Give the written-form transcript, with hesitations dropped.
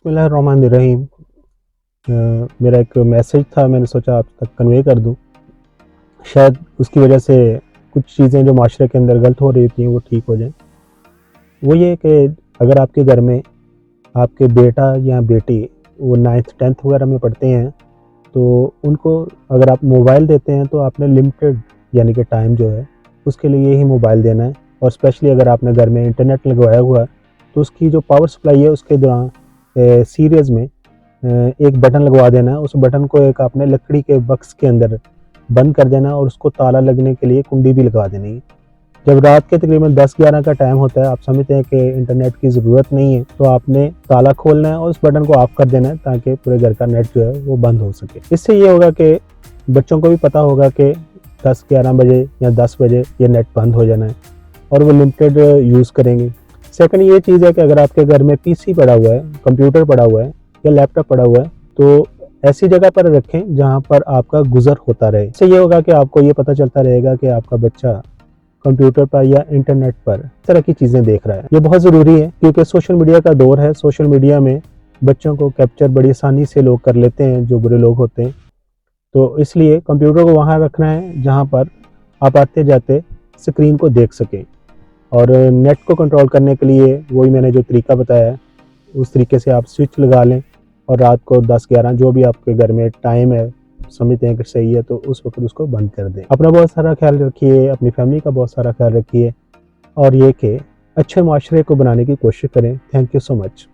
बिस्मिल्लाहिर्रहमानिर्रहीम। मेरा एक मैसेज था, मैंने सोचा आप तक कन्वे कर दूं। शायद उसकी वजह से कुछ चीज़ें जो माशरे के अंदर गलत हो रही थी वो ठीक हो जाएं। वो ये कि अगर आपके घर में आपके बेटा या बेटी वो 9th 10th वगैरह में पढ़ते हैं, तो उनको अगर आप मोबाइल देते हैं तो आपने लिमिटेड यानी कि टाइम जो है उसके लिए ही मोबाइल देना है। और स्पेशली अगर आपने घर में इंटरनेट लगवाया हुआ है तो उसकी जो पावर सप्लाई है उसके दौरान सीरीज़ में एक बटन लगवा देना है। उस बटन को एक आपने लकड़ी के बक्स के अंदर बंद कर देना और उसको ताला लगने के लिए कुंडी भी लगा देनी है। जब रात के तकरीबन 10-11 का टाइम होता है, आप समझते हैं कि इंटरनेट की ज़रूरत नहीं है, तो आपने ताला खोलना है और उस बटन को ऑफ कर देना है ताकि पूरे घर का नेट जो है वो बंद हो सके। इससे ये होगा कि बच्चों को भी पता होगा कि 10-11 बजे या 10 बजे ये नेट बंद हो जाना है और वो लिमिटेड यूज़ करेंगे। सेकंड ये चीज़ है कि अगर आपके घर में पीसी पड़ा हुआ है, कंप्यूटर पड़ा हुआ है या लैपटॉप पड़ा हुआ है, तो ऐसी जगह पर रखें जहाँ पर आपका गुज़र होता रहे। इससे ये होगा कि आपको ये पता चलता रहेगा कि आपका बच्चा कंप्यूटर पर या इंटरनेट पर इस तरह की चीज़ें देख रहा है। ये बहुत ज़रूरी है क्योंकि सोशल मीडिया का दौर है। सोशल मीडिया में बच्चों को कैप्चर बड़ी आसानी से लोग कर लेते हैं, जो बुरे लोग होते हैं। तो इसलिए कंप्यूटर को वहाँ रखना है जहाँ पर आप आते जाते स्क्रीन को देख सकें। और नेट को कंट्रोल करने के लिए वही मैंने जो तरीका बताया है, उस तरीके से आप स्विच लगा लें और रात को 10-11 जो भी आपके घर में टाइम है समझते हैं कि सही है, तो उस वक्त उसको बंद कर दें। अपना बहुत सारा ख्याल रखिए, अपनी फैमिली का बहुत सारा ख्याल रखिए और ये कि अच्छे माशरे को बनाने की कोशिश करें। Thank you so much.